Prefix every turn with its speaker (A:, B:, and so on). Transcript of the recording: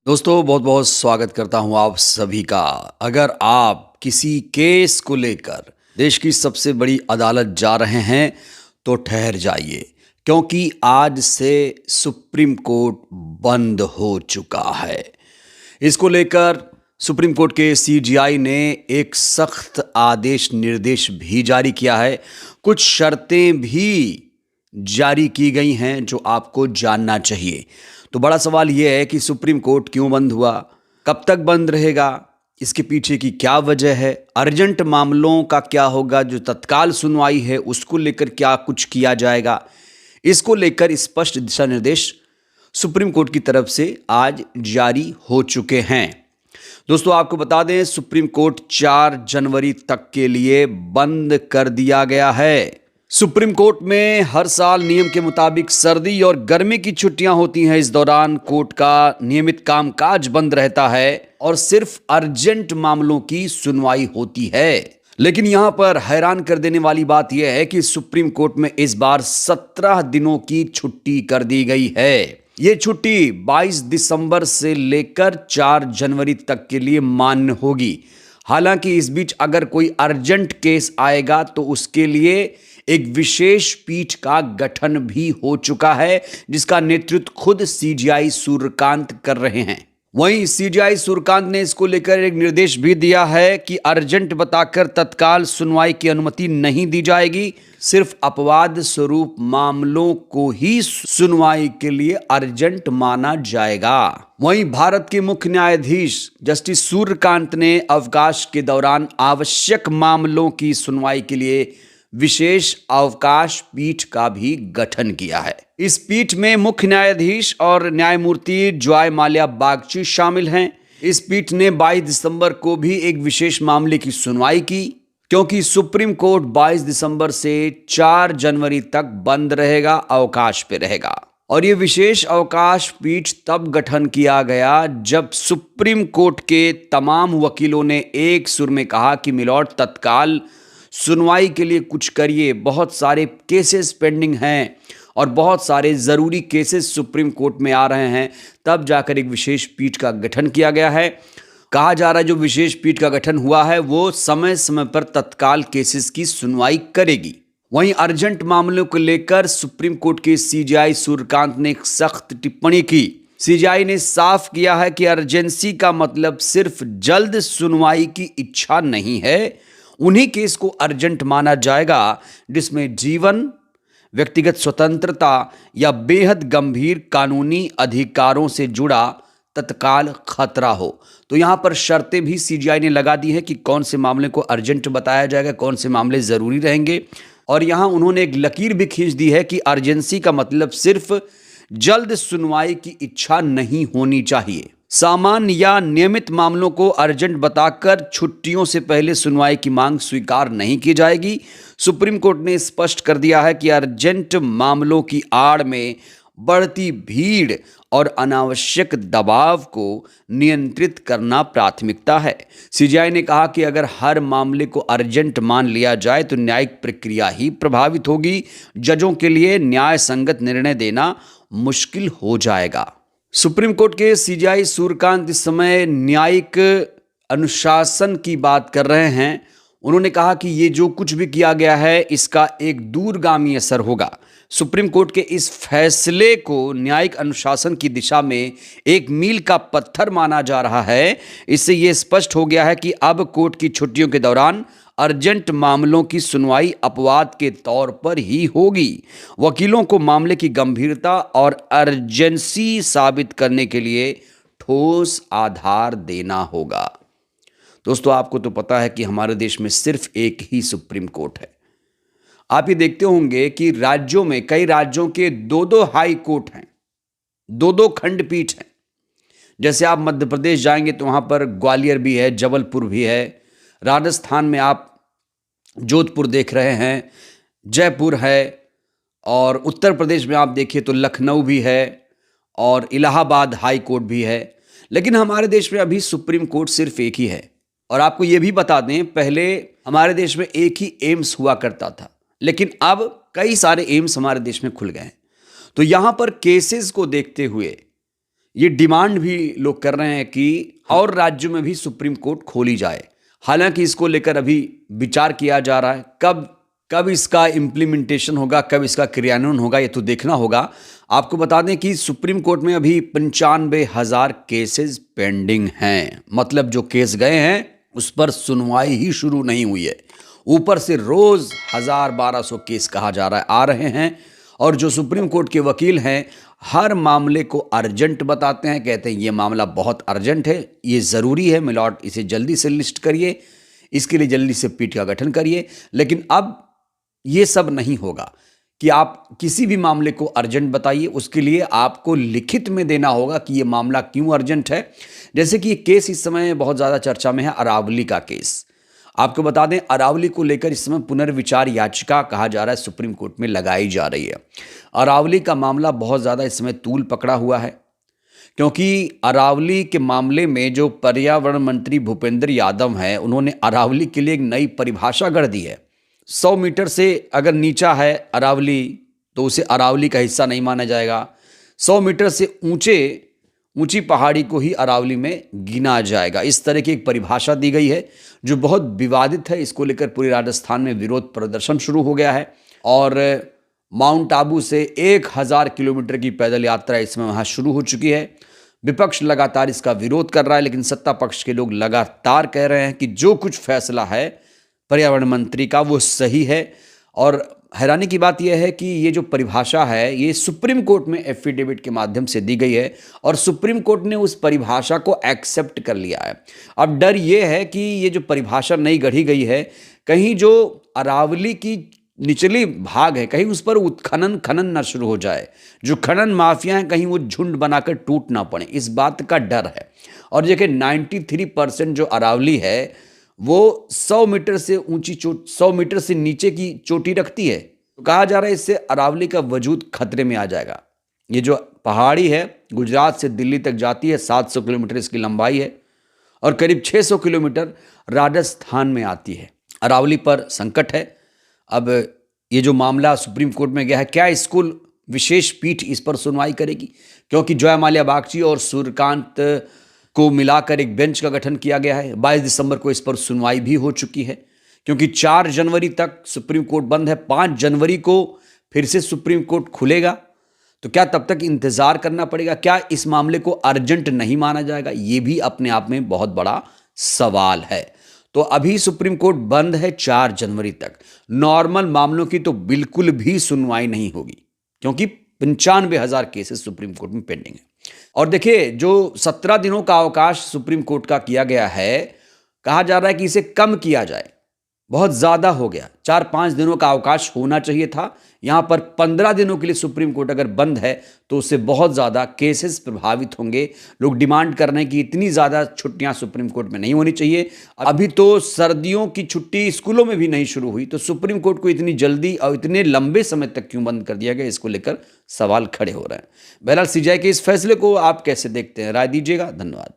A: दोस्तों बहुत बहुत स्वागत करता हूं आप सभी का। अगर आप किसी केस को लेकर देश की सबसे बड़ी अदालत जा रहे हैं तो ठहर जाइए, क्योंकि आज से सुप्रीम कोर्ट बंद हो चुका है। इसको लेकर सुप्रीम कोर्ट के सीजीआई ने एक सख्त आदेश निर्देश भी जारी किया है। कुछ शर्तें भी जारी की गई हैं जो आपको जानना चाहिए। तो बड़ा सवाल यह है कि सुप्रीम कोर्ट क्यों बंद हुआ, कब तक बंद रहेगा, इसके पीछे की क्या वजह है, अर्जेंट मामलों का क्या होगा, जो तत्काल सुनवाई है उसको लेकर क्या कुछ किया जाएगा। इसको लेकर स्पष्ट दिशा निर्देश सुप्रीम कोर्ट की तरफ से आज जारी हो चुके हैं। दोस्तों आपको बता दें, सुप्रीम कोर्ट 4 जनवरी तक के लिए बंद कर दिया गया है। सुप्रीम कोर्ट में हर साल नियम के मुताबिक सर्दी और गर्मी की छुट्टियां होती हैं। इस दौरान कोर्ट का नियमित कामकाज बंद रहता है और सिर्फ अर्जेंट मामलों की सुनवाई होती है। लेकिन यहां पर हैरान कर देने वाली बात यह है कि सुप्रीम कोर्ट में इस बार 17 दिनों की छुट्टी कर दी गई है। ये छुट्टी 22 दिसंबर से लेकर 4 जनवरी तक के लिए मान्य होगी। हालांकि इस बीच अगर कोई अर्जेंट केस आएगा तो उसके लिए एक विशेष पीठ का गठन भी हो चुका है, जिसका नेतृत्व खुद सीजीआई सूर्यकांत कर रहे हैं। वहीं सीजीआई सूर्यकांत ने इसको लेकर एक निर्देश भी दिया है कि अर्जेंट बताकर तत्काल सुनवाई की अनुमति नहीं दी जाएगी। सिर्फ अपवाद स्वरूप मामलों को ही सुनवाई के लिए अर्जेंट माना जाएगा। वहीं भारत के मुख्य न्यायाधीश जस्टिस सूर्यकांत ने अवकाश के दौरान आवश्यक मामलों की सुनवाई के लिए विशेष अवकाश पीठ का भी गठन किया है। इस पीठ में मुख्य न्यायाधीश और न्यायमूर्ति जॉय माल्या बागची शामिल हैं। इस पीठ ने 22 दिसंबर को भी एक विशेष मामले की सुनवाई की, क्योंकि सुप्रीम कोर्ट 22 दिसंबर से 4 जनवरी तक बंद रहेगा, अवकाश पे रहेगा। और ये विशेष अवकाश पीठ तब गठन किया गया जब सुप्रीम कोर्ट के तमाम वकीलों ने एक सुर में कहा कि मिलॉर्ड तत्काल सुनवाई के लिए कुछ करिए, बहुत सारे केसेस पेंडिंग हैं और बहुत सारे ज़रूरी केसेस सुप्रीम कोर्ट में आ रहे हैं। तब जाकर एक विशेष पीठ का गठन किया गया है। कहा जा रहा है जो विशेष पीठ का गठन हुआ है वो समय समय पर तत्काल केसेस की सुनवाई करेगी। वहीं अर्जेंट मामलों को लेकर सुप्रीम कोर्ट के सीजीआई सूर्यकांत ने एक सख्त टिप्पणी की। सीजीआई ने साफ किया है कि अर्जेंसी का मतलब सिर्फ जल्द सुनवाई की इच्छा नहीं है। उन्हीं केस को अर्जेंट माना जाएगा जिसमें जीवन, व्यक्तिगत स्वतंत्रता या बेहद गंभीर कानूनी अधिकारों से जुड़ा तत्काल खतरा हो। तो यहां पर शर्तें भी सीजीआई ने लगा दी है कि कौन से मामले को अर्जेंट बताया जाएगा, कौन से मामले जरूरी रहेंगे। और यहां उन्होंने एक लकीर भी खींच दी है कि अर्जेंसी का मतलब सिर्फ जल्द सुनवाई की इच्छा नहीं होनी चाहिए। सामान्य या नियमित मामलों को अर्जेंट बताकर छुट्टियों से पहले सुनवाई की मांग स्वीकार नहीं की जाएगी। सुप्रीम कोर्ट ने स्पष्ट कर दिया है कि अर्जेंट मामलों की आड़ में बढ़ती भीड़ और अनावश्यक दबाव को नियंत्रित करना प्राथमिकता है। सीजीआई ने कहा कि अगर हर मामले को अर्जेंट मान लिया जाए तो न्यायिक प्रक्रिया ही प्रभावित होगी। जजों के लिए न्याय संगत निर्णय देना मुश्किल हो जाएगा। सुप्रीम कोर्ट के सीजीआई सूर्यकांत इस समय न्यायिक अनुशासन की बात कर रहे हैं। उन्होंने कहा कि ये जो कुछ भी किया गया है इसका एक दूरगामी असर होगा। सुप्रीम कोर्ट के इस फैसले को न्यायिक अनुशासन की दिशा में एक मील का पत्थर माना जा रहा है। इससे ये स्पष्ट हो गया है कि अब कोर्ट की छुट्टियों के दौरान अर्जेंट मामलों की सुनवाई अपवाद के तौर पर ही होगी। वकीलों को मामले की गंभीरता और अर्जेंसी साबित करने के लिए ठोस आधार देना होगा। दोस्तों आपको तो पता है कि हमारे देश में सिर्फ एक ही सुप्रीम कोर्ट है। आप ये देखते होंगे कि राज्यों में, कई राज्यों के 2-2 हाई कोर्ट हैं, 2-2 खंडपीठ हैं। जैसे आप मध्य प्रदेश जाएंगे तो वहां पर ग्वालियर भी है, जबलपुर भी है। राजस्थान में आप जोधपुर देख रहे हैं, जयपुर है। और उत्तर प्रदेश में आप देखिए तो लखनऊ भी है और इलाहाबाद हाई कोर्ट भी है। लेकिन हमारे देश में अभी सुप्रीम कोर्ट सिर्फ एक ही है। और आपको ये भी बता दें, पहले हमारे देश में एक ही एम्स हुआ करता था, लेकिन अब कई सारे एम्स हमारे देश में खुल गए हैं। तो यहां पर केसेस को देखते हुए ये डिमांड भी लोग कर रहे हैं कि और राज्यों में भी सुप्रीम कोर्ट खोली जाए। हालांकि इसको लेकर अभी विचार किया जा रहा है। कब कब इसका इम्प्लीमेंटेशन होगा, कब इसका क्रियान्वयन होगा, ये तो देखना होगा। आपको बता दें कि सुप्रीम कोर्ट में अभी 95,000 केसेस पेंडिंग हैं। मतलब जो केस गए हैं उस पर सुनवाई ही शुरू नहीं हुई है। ऊपर से रोज 1,000-1,200 केस कहा जा रहा है आ रहे हैं। और जो सुप्रीम कोर्ट के वकील हैं हर मामले को अर्जेंट बताते हैं, कहते हैं ये मामला बहुत अर्जेंट है, ये ज़रूरी है मिलॉर्ड, इसे जल्दी से लिस्ट करिए, इसके लिए जल्दी से पीठ का गठन करिए। लेकिन अब ये सब नहीं होगा कि आप किसी भी मामले को अर्जेंट बताइए, उसके लिए आपको लिखित में देना होगा कि ये मामला क्यों अर्जेंट है। जैसे कि ये केस इस समय बहुत ज़्यादा चर्चा में है, अरावली का केस। आपको बता दें अरावली को लेकर इस समय पुनर्विचार याचिका कहा जा रहा है सुप्रीम कोर्ट में लगाई जा रही है। अरावली का मामला बहुत ज़्यादा इस समय तूल पकड़ा हुआ है, क्योंकि अरावली के मामले में जो पर्यावरण मंत्री भूपेंद्र यादव हैं उन्होंने अरावली के लिए एक नई परिभाषा गढ़ दी है। 100 मीटर से अगर नीचा है अरावली तो उसे अरावली का हिस्सा नहीं माना जाएगा। 100 मीटर से ऊंची पहाड़ी को ही अरावली में गिना जाएगा। इस तरह की एक परिभाषा दी गई है जो बहुत विवादित है। इसको लेकर पूरे राजस्थान में विरोध प्रदर्शन शुरू हो गया है और माउंट आबू से 1,000 किलोमीटर की पैदल यात्रा इसमें वहाँ शुरू हो चुकी है। विपक्ष लगातार इसका विरोध कर रहा है, लेकिन सत्ता पक्ष के लोग लगातार कह रहे हैं कि जो कुछ फैसला है पर्यावरण मंत्री का वो सही है। और हैरानी की बात यह है कि ये जो परिभाषा है ये सुप्रीम कोर्ट में एफिडेविट के माध्यम से दी गई है और सुप्रीम कोर्ट ने उस परिभाषा को एक्सेप्ट कर लिया है। अब डर ये है कि ये जो परिभाषा नई गढ़ी गई है, कहीं जो अरावली की निचली भाग है कहीं उस पर उत्खनन खनन न शुरू हो जाए, जो खनन माफिया हैं कहीं वो झुंड बनाकर टूट ना पड़े, इस बात का डर है। और देखिए 93% जो अरावली है वो 100 मीटर से ऊंची 100 मीटर से नीचे की चोटी रखती है। तो कहा जा रहा है इससे अरावली का वजूद खतरे में आ जाएगा। ये जो पहाड़ी है गुजरात से दिल्ली तक जाती है, 700 किलोमीटर इसकी लंबाई है और करीब 600 किलोमीटर राजस्थान में आती है। अरावली पर संकट है। अब ये जो मामला सुप्रीम कोर्ट में गया है, क्या स्कूल विशेष पीठ इस पर सुनवाई करेगी? क्योंकि जया माल्या बागची और सूर्यकांत को मिलाकर एक बेंच का गठन किया गया है। 22 दिसंबर को इस पर सुनवाई भी हो चुकी है, क्योंकि 4 जनवरी तक सुप्रीम कोर्ट बंद है। 5 जनवरी को फिर से सुप्रीम कोर्ट खुलेगा, तो क्या तब तक इंतजार करना पड़ेगा? क्या इस मामले को अर्जेंट नहीं माना जाएगा? ये भी अपने आप में बहुत बड़ा सवाल है। तो अभी सुप्रीम कोर्ट बंद है 4 जनवरी तक। नॉर्मल मामलों की तो बिल्कुल भी सुनवाई नहीं होगी, क्योंकि 95,000 केसेस सुप्रीम कोर्ट में पेंडिंग है। और देखिए जो 17 दिनों का अवकाश सुप्रीम कोर्ट का किया गया है, कहा जा रहा है कि इसे कम किया जाए, बहुत ज़्यादा हो गया। 4-5 दिनों का अवकाश होना चाहिए था। यहाँ पर 15 दिनों के लिए सुप्रीम कोर्ट अगर बंद है तो उससे बहुत ज़्यादा केसेस प्रभावित होंगे। लोग डिमांड कर रहे हैं कि इतनी ज़्यादा छुट्टियाँ सुप्रीम कोर्ट में नहीं होनी चाहिए। अभी तो सर्दियों की छुट्टी स्कूलों में भी नहीं शुरू हुई, तो सुप्रीम कोर्ट को इतनी जल्दी और इतने लंबे समय तक क्यों बंद कर दिया गया, इसको लेकर सवाल खड़े हो रहे हैं। बहरहाल सीजेआई के इस फैसले को आप कैसे देखते हैं, राय दीजिएगा। धन्यवाद।